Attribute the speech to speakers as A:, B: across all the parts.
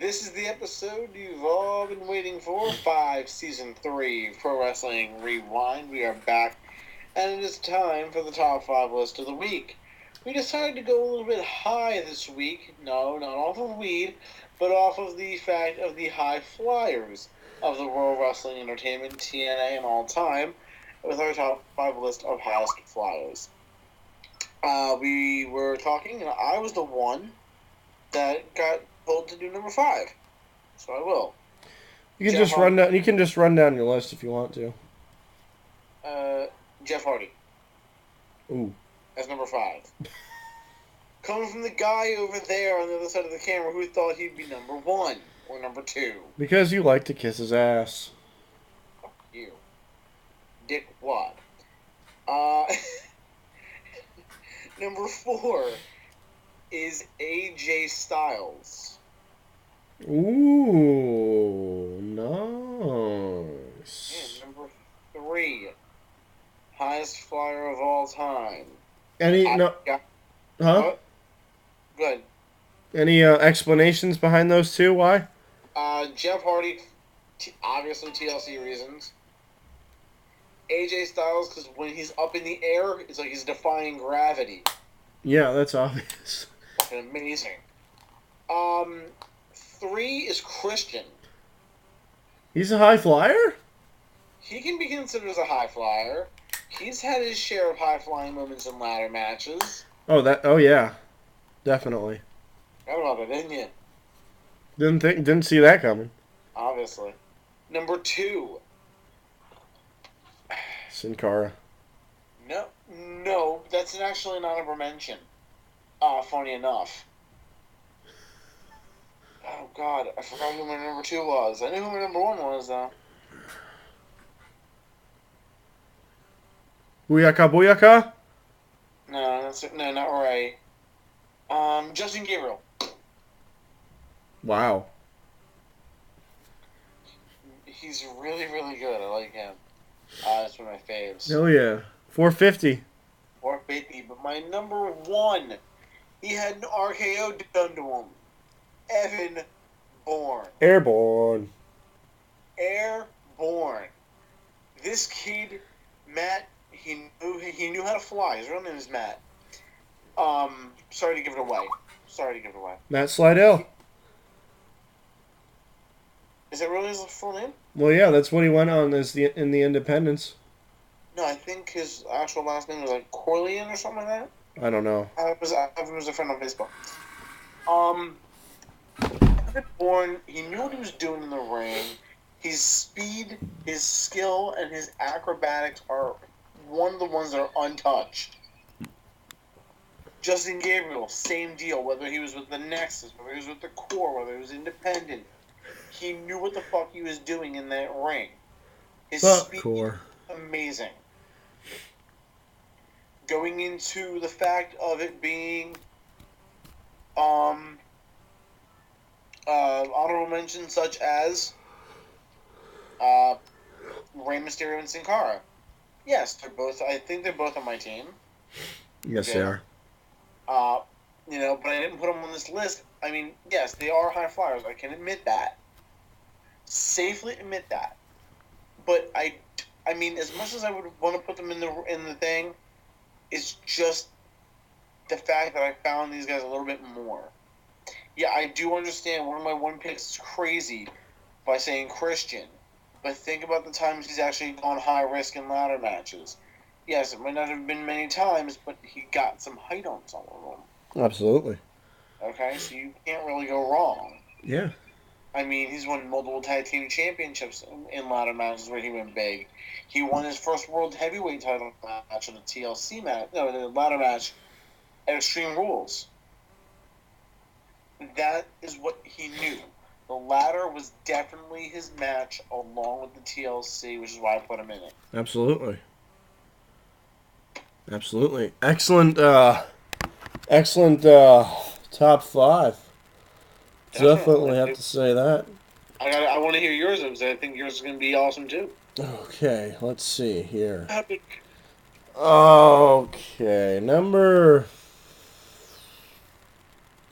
A: This is the episode you've all been waiting for. 5, Season 3, Pro Wrestling Rewind. We are back, and it is time for the top 5 list of the week. We decided to go a little bit high this week. No, not off of weed, but off of the fact of the high flyers of the World Wrestling Entertainment, TNA, and all time, with our top 5 list of highest flyers. We were talking, and I was the one that got told to do number 5, so I will.
B: You can just run down. You can just run down your list if you want to.
A: Jeff Hardy.
B: Ooh.
A: As number 5. Coming from the guy over there on the other side of the camera who thought he'd be number 1 or number 2.
B: Because you like to kiss his ass.
A: Fuck you. Dick Wad. Number 4 is AJ Styles.
B: Ooh, nice.
A: And number 3, highest flyer of all time.
B: Huh?
A: What? Good.
B: Any explanations behind those two? Why?
A: Jeff Hardy, obviously TLC reasons. AJ Styles, because when he's up in the air, it's like he's defying gravity.
B: Yeah, that's obvious.
A: Fucking amazing. 3 is Christian.
B: He's a high flyer?
A: He can be considered as a high flyer. He's had his share of high flying moments in ladder matches.
B: Oh yeah. Definitely.
A: Forgot about that, didn't you?
B: Didn't see that coming.
A: Obviously. Number 2.
B: Sin Cara.
A: No, that's actually an honorable mention. Funny enough. Oh God, I forgot who my number 2 was. I knew who my number 1 was though.
B: Booyaka?
A: No, not right. Justin Gabriel.
B: Wow.
A: He's really, really good. I like him. That's one of my faves.
B: Hell yeah. 450.
A: 450. But my number 1, he had an RKO done to him. Evan Bourne.
B: Airborne.
A: This kid, Matt, he knew how to fly. His real name is Matt. Sorry to give it away.
B: Matt Slidell.
A: Is that really his full name?
B: Well, yeah, that's what he went on in the Independence.
A: No, I think his actual last name was like Corleone or something like that.
B: I don't know.
A: I was a friend on Facebook. Evan Bourne, he knew what he was doing in the ring. His speed, his skill, and his acrobatics are one of the ones that are untouched. Justin Gabriel, same deal. Whether he was with the Nexus, whether he was with the Core, whether he was independent, he knew what the fuck he was doing in that ring. His speed
B: Core.
A: Amazing. Going into the fact of it being honorable mentions such as Rey Mysterio and Sin Cara. Yes, I think they're both on my team.
B: Yes, they are.
A: But I didn't put them on this list. I mean, yes, they are high flyers. I can admit that. Safely admit that. But I mean, as much as I would want to put them in the thing, it's just the fact that I found these guys a little bit more. Yeah, I do understand one of my 1 picks is crazy by saying Christian, but think about the times he's actually gone high risk in ladder matches. Yes, it might not have been many times, but he got some height on some of them.
B: Absolutely.
A: Okay, so you can't really go wrong.
B: Yeah.
A: I mean, he's won multiple tag team championships in ladder matches where he went big. He won his first world heavyweight title match in a TLC match, no, the ladder match at Extreme Rules. That is what he knew. The ladder was definitely his match along with the TLC, which is why I put him in it.
B: Absolutely. Excellent top 5. Definitely have to say that.
A: I want to hear yours because I think yours is going to be awesome too.
B: Okay, let's see here.
A: Epic.
B: Okay, number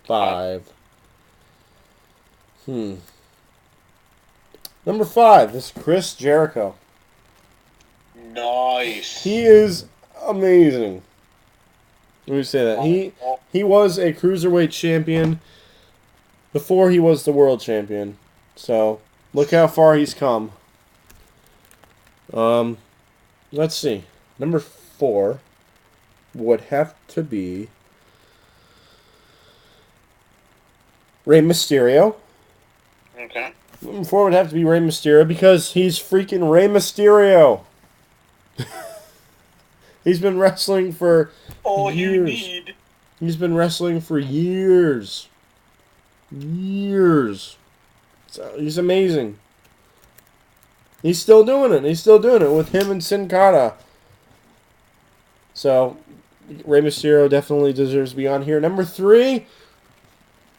B: 5. Number 5 is Chris Jericho.
A: Nice.
B: He is amazing. Let me say that. He was a cruiserweight champion before he was the world champion. So, look how far he's come. Let's see. Number 4 would have to be Rey Mysterio.
A: Okay.
B: Number 4 would have to be Rey Mysterio because he's freaking Rey Mysterio. He's been wrestling for years. He's been wrestling for years. So he's amazing. He's still doing it. He's still doing it with him and Sin Cara. So, Rey Mysterio definitely deserves to be on here. Number 3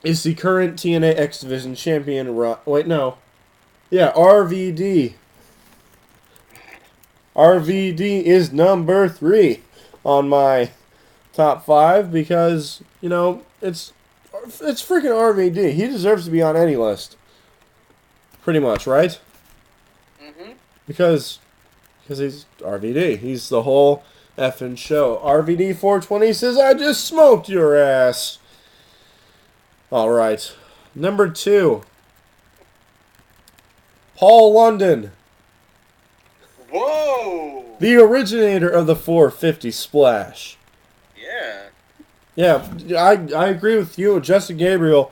B: is the current TNA X Division champion. RVD. RVD is number 3 on my top 5 because, it's freaking RVD. He deserves to be on any list. Pretty much, right?
A: Mm-hmm.
B: Because he's RVD. He's the whole effing show. RVD 420 says, I just smoked your ass. Alright. Number 2. Paul London.
A: Whoa!
B: The originator of the 450 splash.
A: Yeah.
B: Yeah, I agree with you. Justin Gabriel,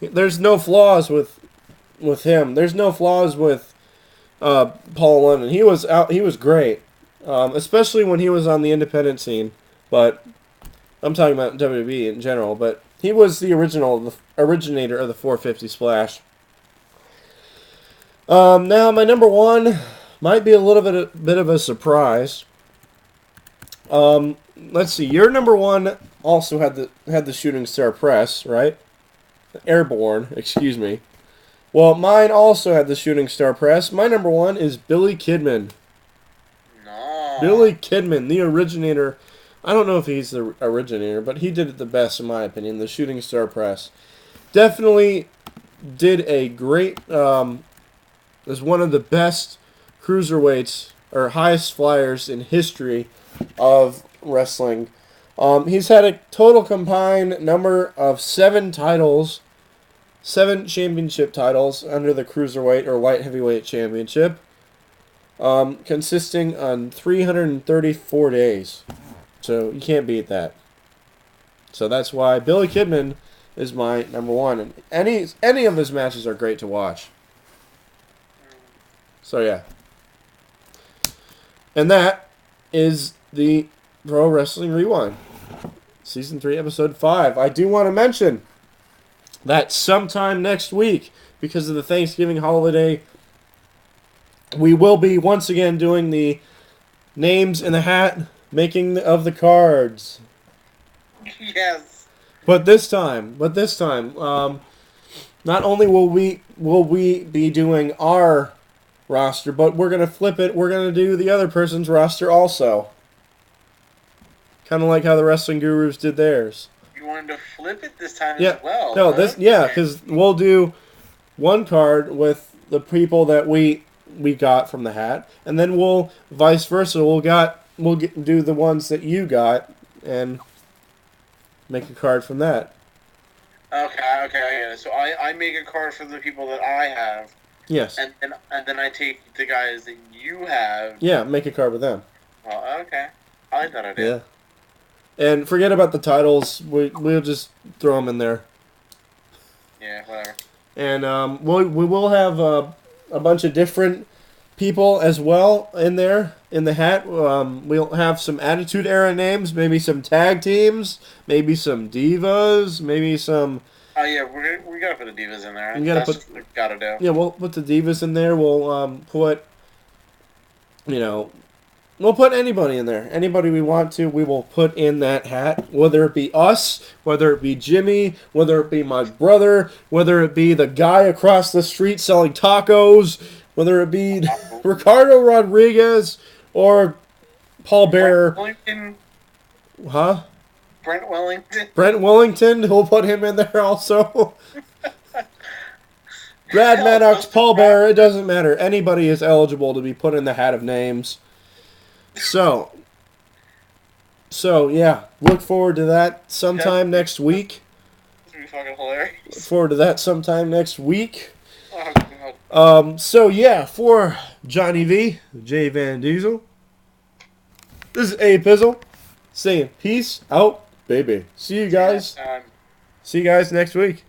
B: there's no flaws with him. There's no flaws with Paul London. He was great. Especially when he was on the independent scene. But I'm talking about WWE in general, but he was the originator of the 450 splash. Now my number 1 might be a little bit of a surprise. Let's see. Your number 1 also had the Shooting Star Press, right? Airborne, excuse me. Well, mine also had the Shooting Star Press. My number 1 is Billy Kidman.
A: No.
B: Billy Kidman, the originator. I don't know if he's the originator, but he did it the best in my opinion. The Shooting Star Press definitely did a great. Was one of the best cruiserweights or highest flyers in history of wrestling. He's had a total combined number of 7 titles, 7 championship titles under the cruiserweight or light heavyweight championship, consisting on 334 days. So you can't beat that. So that's why Billy Kidman is my number 1, and any of his matches are great to watch. So yeah. And that is the Pro Wrestling Rewind. Season 3, Episode 5. I do want to mention that sometime next week, because of the Thanksgiving holiday, we will be once again doing the names in the hat, making of the cards.
A: Yes.
B: But this time, not only will we be doing our roster, but we're gonna flip it. We're gonna do the other person's roster also. Kind of like how the Wrestling Gurus did theirs.
A: You wanted to flip it this time
B: Yeah.
A: as well.
B: No,
A: huh?
B: because we'll do one card with the people that we got from the hat, and then we'll vice versa. Do the ones that you got and make a card from that.
A: Okay, I get it. So I make a card for the people that I have.
B: Yes.
A: And then I take the guys that you have.
B: Yeah, make a card with them.
A: Oh, okay. I like that idea.
B: Yeah. And forget about the titles. We'll just throw them in there.
A: Yeah, whatever.
B: And we will have a bunch of different people as well in there in the hat. We'll have some Attitude Era names, maybe some tag teams, maybe some divas, maybe some.
A: Oh yeah, we gotta put the divas in there.
B: That's
A: what we gotta do.
B: Yeah, we'll put the divas in there. We'll put. We'll put anybody in there. Anybody we want to, we will put in that hat. Whether it be us, whether it be Jimmy, whether it be my brother, whether it be the guy across the street selling tacos, whether it be Ricardo Rodriguez or Paul Bearer.
A: Wellington.
B: Huh?
A: Brent Wellington.
B: Brent Wellington, we'll put him in there also. Brad
A: Hell,
B: Maddox,
A: Mr.
B: Paul
A: Brad-
B: Bearer, it doesn't matter. Anybody is eligible to be put in the hat of names. So yeah, look forward to that sometime next week.
A: This would be fucking hilarious.
B: Look forward to that sometime next week.
A: Oh, God.
B: So yeah, for Johnny V, Jay Van Diesel, this is A Pizzle saying peace out, baby. See you guys.
A: Yeah,
B: See you guys next week.